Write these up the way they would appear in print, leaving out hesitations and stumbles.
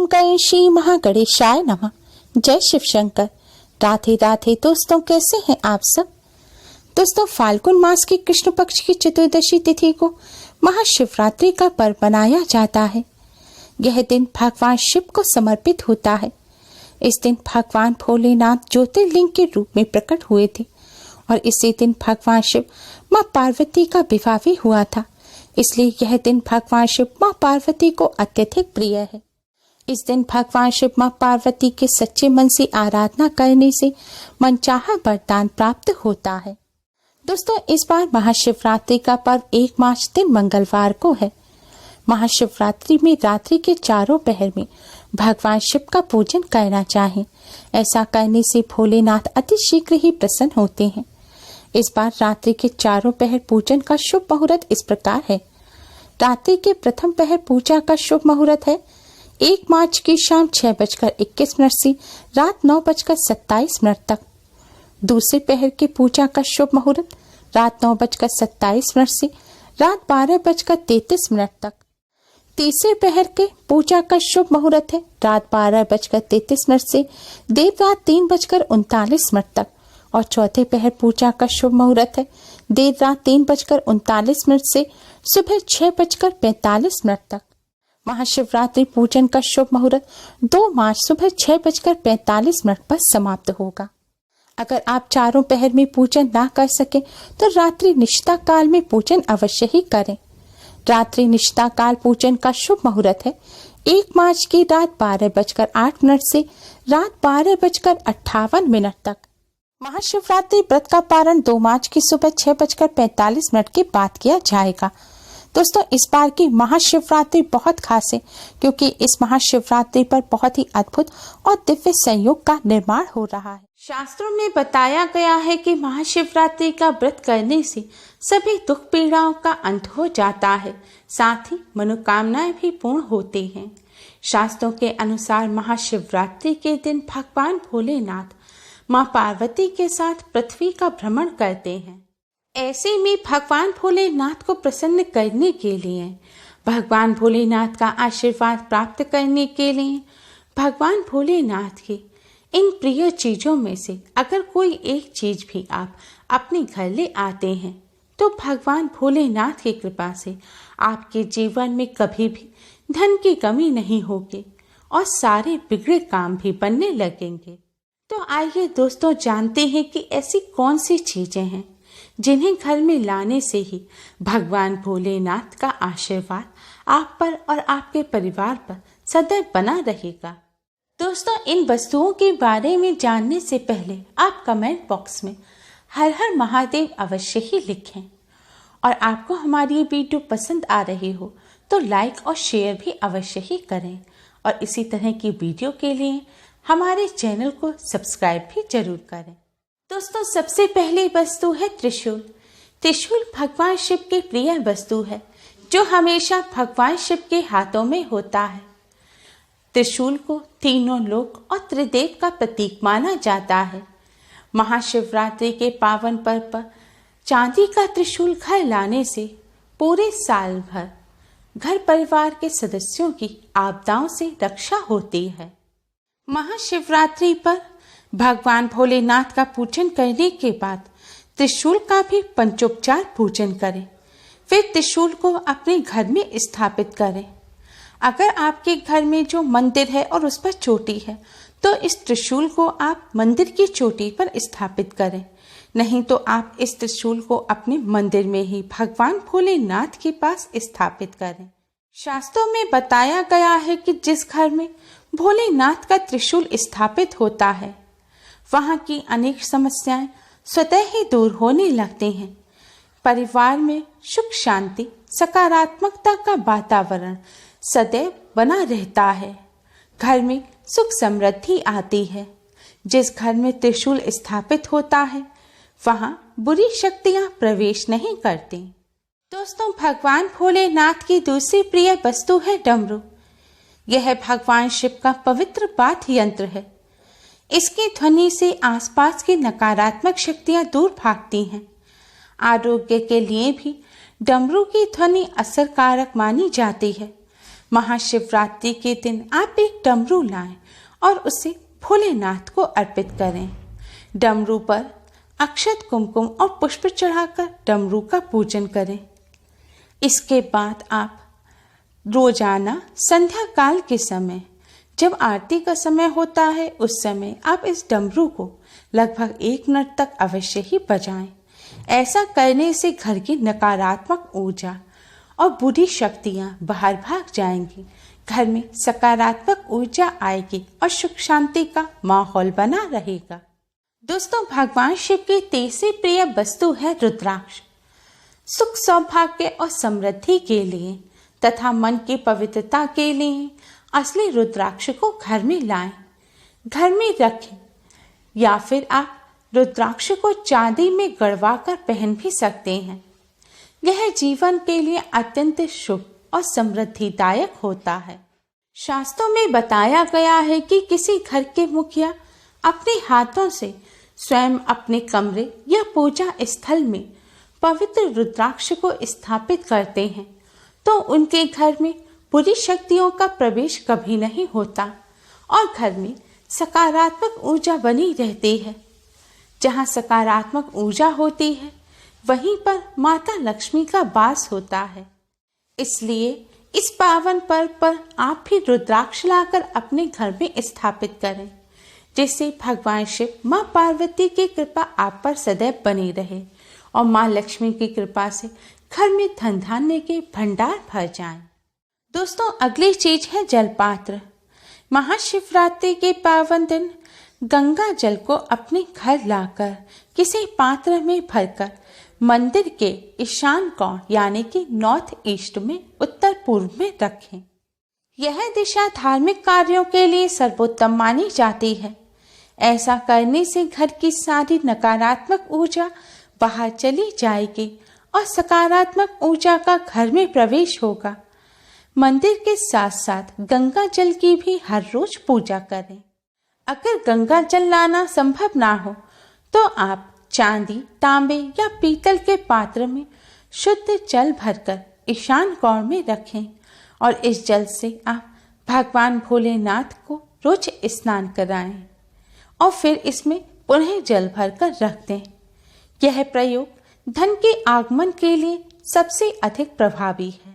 ओम गणेशी महागणेशाय नमः। जय शिव शंकर। राधे राधे दोस्तों, कैसे हैं आप सब। दोस्तों, फाल्गुन मास की कृष्ण पक्ष की चतुर्दशी तिथि को महाशिवरात्रि का पर्व मनाया जाता है। यह दिन भगवान शिव को समर्पित होता है। इस दिन भगवान भोलेनाथ ज्योतिर्लिंग के रूप में प्रकट हुए थे और इसी दिन भगवान शिव माँ पार्वती का विवाह भी हुआ था। इसलिए यह दिन भगवान शिव माँ पार्वती को अत्यधिक प्रिय है। इस दिन भगवान शिव माँ पार्वती के सच्चे मन से आराधना करने से मनचाहा वरदान प्राप्त होता है। दोस्तों, इस बार महाशिवरात्रि का पर्व 1 मार्च दिन मंगलवार को है। महाशिवरात्रि में रात्रि के चारों पहर में भगवान शिव का पूजन करना चाहिए। ऐसा करने से भोलेनाथ अति शीघ्र ही प्रसन्न होते हैं। इस बार रात्रि के चारों पहर पूजन का शुभ मुहूर्त इस प्रकार है। रात्रि के प्रथम पहर पूजा का शुभ मुहूर्त है 1 मार्च की शाम 6:21 से रात 9:27 तक। दूसरे पहर के पूजा का शुभ मुहूर्त रात 9:27 से रात 12:33 तक। तीसरे पहर के पूजा का शुभ मुहूर्त है रात 12:33 से देर रात 3:39 तक। और चौथे पहर पूजा का शुभ मुहूर्त है देर रात 3:39 से सुबह 6:45 तक। महाशिवरात्रि पूजन का शुभ मुहूर्त 2 मार्च सुबह 6:45 पर समाप्त होगा। अगर आप चारों पहर में पूजन ना कर सके तो रात्रि निष्ठा काल में पूजन अवश्य ही करें। रात्रि निष्ठा काल पूजन का शुभ मुहूर्त है 1 मार्च की रात 12:08 से रात 12:58 तक। महाशिवरात्रि व्रत का पारण 2 मार्च की सुबह 6:45 के बाद किया जाएगा। दोस्तों, इस बार की महाशिवरात्रि बहुत खास है क्योंकि इस महाशिवरात्रि पर बहुत ही अद्भुत और दिव्य संयोग का निर्माण हो रहा है। शास्त्रों में बताया गया है कि महाशिवरात्रि का व्रत करने से सभी दुख पीड़ाओं का अंत हो जाता है, साथ ही मनोकामनाएं भी पूर्ण होती हैं। शास्त्रों के अनुसार महाशिवरात्रि के दिन भगवान भोलेनाथ माँ पार्वती के साथ पृथ्वी का भ्रमण करते हैं। ऐसे में भगवान भोलेनाथ को प्रसन्न करने के लिए, भगवान भोलेनाथ का आशीर्वाद प्राप्त करने के लिए, भगवान भोलेनाथ की इन प्रिय चीजों में से अगर कोई एक चीज भी आप अपने घर ले आते हैं तो भगवान भोलेनाथ की कृपा से आपके जीवन में कभी भी धन की कमी नहीं होगी और सारे बिगड़े काम भी बनने लगेंगे। तो आइए दोस्तों, जानते हैं कि ऐसी कौन सी चीजें हैं जिन्हें घर में लाने से ही भगवान भोलेनाथ का आशीर्वाद आप पर और आपके परिवार पर सदैव बना रहेगा। दोस्तों, इन वस्तुओं के बारे में जानने से पहले आप कमेंट बॉक्स में हर हर महादेव अवश्य ही लिखें। और आपको हमारी ये वीडियो पसंद आ रही हो तो लाइक और शेयर भी अवश्य ही करें। और इसी तरह की वीडियो के लिए हमारे चैनल को सब्सक्राइब भी जरूर करें। दोस्तों, सबसे पहली वस्तु है त्रिशूल। त्रिशूल भगवान शिव की प्रिय वस्तु है जो हमेशा भगवान शिव के हाथों में होता है। त्रिशूल को तीनों लोक और त्रिदेव का प्रतीक माना जाता है। महाशिवरात्रि के पावन पर्व पर चांदी का त्रिशूल घर लाने से पूरे साल भर घर परिवार के सदस्यों की आपदाओं से रक्षा होती है। महाशिवरात्रि पर भगवान भोलेनाथ का पूजन करने के बाद त्रिशूल का भी पंचोपचार पूजन करें। फिर त्रिशूल को अपने घर में स्थापित करें। अगर आपके घर में जो मंदिर है और उस पर चोटी है तो इस त्रिशूल को आप मंदिर की चोटी पर स्थापित करें। नहीं तो आप इस त्रिशूल को अपने मंदिर में ही भगवान भोलेनाथ के पास स्थापित करें। शास्त्रों में बताया गया है कि जिस घर में भोलेनाथ का त्रिशूल स्थापित होता है वहां की अनेक समस्याएं स्वतः ही दूर होने लगती हैं। परिवार में सुख शांति सकारात्मकता का वातावरण सदैव बना रहता है। घर में सुख समृद्धि आती है। जिस घर में त्रिशूल स्थापित होता है वहां बुरी शक्तियां प्रवेश नहीं करती। दोस्तों, भगवान भोलेनाथ की दूसरी प्रिय वस्तु है डमरू। यह भगवान शिव का पवित्र वाद्य यंत्र है। इसकी ध्वनि से आसपास की नकारात्मक शक्तियां दूर भागती हैं। आरोग्य के लिए भी डमरू की ध्वनि असरकारक मानी जाती है। महाशिवरात्रि के दिन आप एक डमरू लाएं और उसे भोलेनाथ को अर्पित करें। डमरू पर अक्षत, कुमकुम और पुष्प चढ़ाकर डमरू का पूजन करें। इसके बाद आप रोजाना संध्या काल के समय, जब आरती का समय होता है, उस समय आप इस डमरू को लगभग 1 मिनट तक अवश्य ही बजाएं। ऐसा करने से घर की नकारात्मक ऊर्जा और बुरी शक्तियां बाहर भाग जाएंगी। घर में सकारात्मक ऊर्जा आएगी और सुख शांति का माहौल बना रहेगा। दोस्तों, भगवान शिव की तीसरी प्रिय वस्तु है रुद्राक्ष। सुख, सौभाग्य और समृद्धि के लिए तथा मन की पवित्रता के लिए असली रुद्राक्ष को घर में लाएं, घर में रखें, या फिर आप रुद्राक्ष को चांदी में गड़वा कर पहन भी सकते हैं। यह जीवन के लिए अत्यंत शुभ और समृद्धिदायक होता है। शास्त्रों में बताया गया है कि किसी घर के मुखिया अपने हाथों से स्वयं अपने कमरे या पूजा स्थल में पवित्र रुद्राक्ष को स्थापित करते हैं तो उनके घर में बुरी शक्तियों का प्रवेश कभी नहीं होता और घर में सकारात्मक ऊर्जा बनी रहती है। जहाँ सकारात्मक ऊर्जा होती है वहीं पर माता लक्ष्मी का वास होता है। इसलिए इस पावन पर्व पर आप भी रुद्राक्ष लाकर अपने घर में स्थापित करें, जिससे भगवान शिव, माँ पार्वती की कृपा आप पर सदैव बनी रहे और माँ लक्ष्मी की कृपा से घर में धन धान्य के भंडार भर जाएं। दोस्तों, अगली चीज है जलपात्र। महाशिवरात्रि के पावन दिन गंगा जल को अपने घर लाकर किसी पात्र में भरकर मंदिर के ईशान कोण यानी कि नॉर्थ ईस्ट में, उत्तर पूर्व में रखें। यह दिशा धार्मिक कार्यों के लिए सर्वोत्तम मानी जाती है। ऐसा करने से घर की सारी नकारात्मक ऊर्जा बाहर चली जाएगी और सकारात्मक ऊर्जा का घर में प्रवेश होगा। मंदिर के साथ साथ गंगा जल की भी हर रोज पूजा करें। अगर गंगा जल लाना संभव ना हो तो आप चांदी, तांबे या पीतल के पात्र में शुद्ध जल भरकर ईशान कोण में रखें और इस जल से आप भगवान भोलेनाथ को रोज स्नान कराएं और फिर इसमें पुनः जल भरकर रख दें। यह प्रयोग धन के आगमन के लिए सबसे अधिक प्रभावी है।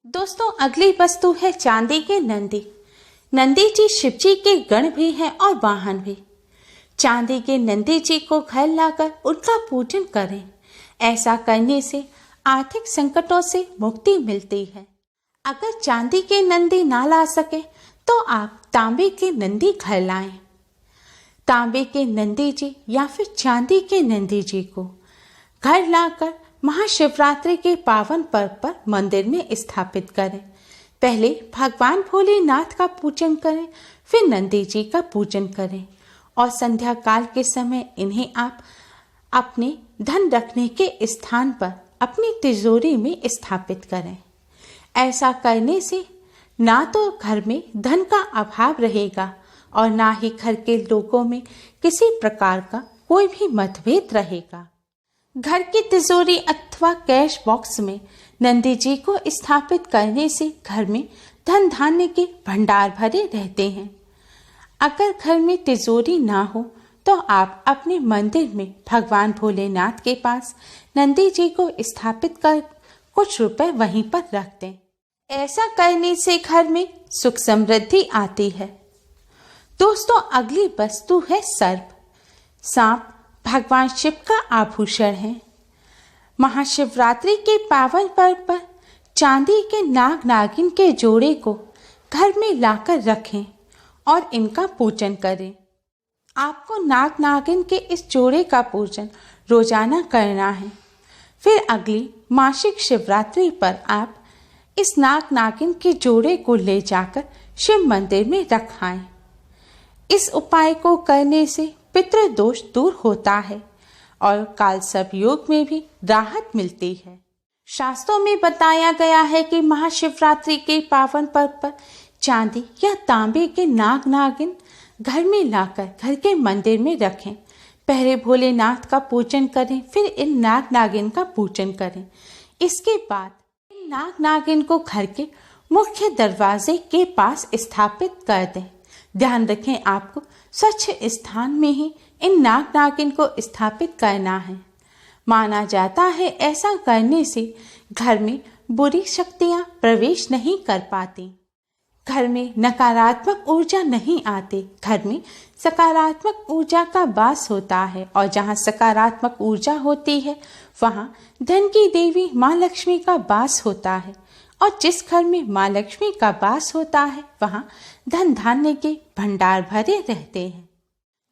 दोस्तों, अगली वस्तु है चांदी के नंदी। नंदी जी शिव जी के गण भी हैं और वाहन भी। चांदी के नंदी जी को घर लाकर उनका पूजन करें। ऐसा करने से आर्थिक संकटों से मुक्ति मिलती है। अगर चांदी के नंदी ना ला सके तो आप तांबे के नंदी घर लाएं। तांबे के नंदी जी या फिर चांदी के नंदी जी को घर लाकर महाशिवरात्रि के पावन पर्व पर मंदिर में स्थापित करें। पहले भगवान भोलेनाथ का पूजन करें, फिर नंदी जी का पूजन करें और संध्या काल के समय इन्हें आप अपने धन रखने के स्थान पर अपनी तिजोरी में स्थापित करें। ऐसा करने से ना तो घर में धन का अभाव रहेगा और ना ही घर के लोगों में किसी प्रकार का कोई भी मतभेद रहेगा। घर की तिजोरी अथवा कैश बॉक्स में नंदी जी को स्थापित करने से घर में धन धान्य के भंडार भरे रहते हैं। अगर घर में तिजोरी ना हो तो आप अपने मंदिर में भगवान भोलेनाथ के पास नंदी जी को स्थापित कर कुछ रुपए वहीं पर रख दें। ऐसा करने से घर में सुख समृद्धि आती है। दोस्तों, अगली वस्तु है सर्प। सांप भगवान शिव का आभूषण है। महाशिवरात्रि के पावन पर्व पर चांदी के नाग नागिन के जोड़े को घर में लाकर रखें और इनका पूजन करें। आपको नाग नागिन के इस जोड़े का पूजन रोजाना करना है। फिर अगली मासिक शिवरात्रि पर आप इस नाग नागिन के जोड़े को ले जाकर शिव मंदिर में रखाएं। इस उपाय को करने से पितृदोष दूर होता है और कालसर्प योग में भी राहत मिलती है। शास्त्रों में बताया गया है कि महाशिवरात्रि के पावन पर्व पर चांदी या तांबे के नाग नागिन घर में लाकर घर के मंदिर में रखें। पहले भोलेनाथ का पूजन करें, फिर इन नाग नागिन का पूजन करें। इसके बाद इन नाग नागिन को घर के मुख्य दरवाजे के पास स्थापित कर दें। ध्यान रखें, आपको स्वच्छ स्थान में ही इन नाग नागिन को स्थापित करना है। माना जाता है ऐसा करने से घर में बुरी शक्तियां प्रवेश नहीं कर पाती, घर में नकारात्मक ऊर्जा नहीं आती, घर में सकारात्मक ऊर्जा का वास होता है। और जहाँ सकारात्मक ऊर्जा होती है वहाँ धन की देवी माँ लक्ष्मी का वास होता है। और जिस घर में माँ लक्ष्मी का वास होता है वहाँ धन धान्य के भंडार भरे रहते हैं।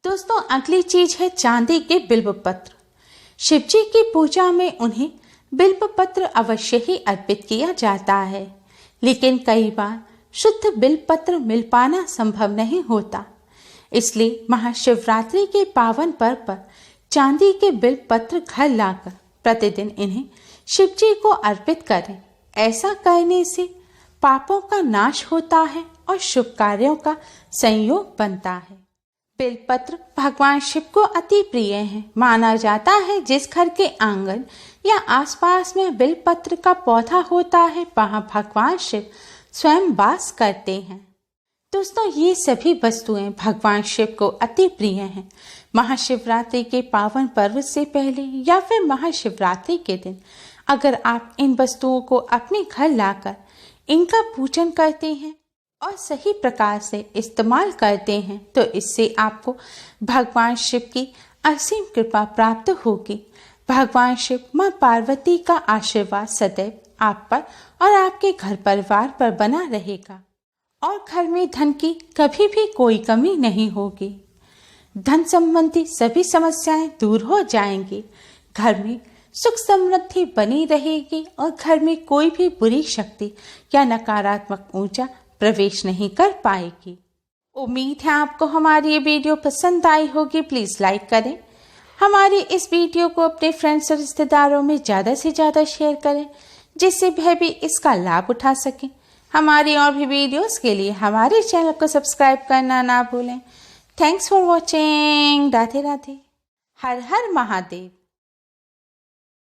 दोस्तों, अगली चीज है चांदी के बिल्व पत्र। शिव जी की पूजा में उन्हें बिल्व पत्र अवश्य ही अर्पित किया जाता है, लेकिन कई बार शुद्ध बिल्व पत्र मिल पाना संभव नहीं होता। इसलिए महाशिवरात्रि के पावन पर्व पर चांदी के बिल्व पत्र घर लाकर प्रतिदिन इन्हें शिव जी को अर्पित करें। ऐसा करने से पापों का नाश होता है और शुभ कार्यों का संयोग बनता है। बेलपत्र भगवान शिव को अति प्रिय है। माना जाता है जिस घर के आंगन या आसपास में बेलपत्र का पौधा होता है वहां भगवान शिव स्वयं वास करते हैं। दोस्तों, ये सभी वस्तुएं भगवान शिव को अति प्रिय हैं। महाशिवरात्रि के पावन पर्व से पहले या फिर महाशिवरात्रि के दिन अगर आप इन वस्तुओं को अपने घर लाकर इनका पूजन करते हैं और सही प्रकार से इस्तेमाल करते हैं तो इससे आपको भगवान शिव की असीम कृपा प्राप्त होगी। भगवान शिव माँ पार्वती का आशीर्वाद सदैव आप पर और आपके घर परिवार पर बना रहेगा और घर में धन की कभी भी कोई कमी नहीं होगी। धन संबंधी सभी समस्याएं दूर हो जाएंगी, घर में सुख समृद्धि बनी रहेगी और घर में कोई भी बुरी शक्ति या नकारात्मक ऊर्जा प्रवेश नहीं कर पाएगी। उम्मीद है आपको हमारी ये वीडियो पसंद आई होगी। प्लीज लाइक करें, हमारी इस वीडियो को अपने फ्रेंड्स और रिश्तेदारों में ज़्यादा से ज़्यादा शेयर करें जिससे वह भी इसका लाभ उठा सकें। हमारी और भी वीडियोस के लिए हमारे चैनल को सब्सक्राइब करना ना भूलें। Thanks for watching. Radhe Radhe. Her her Mahadev.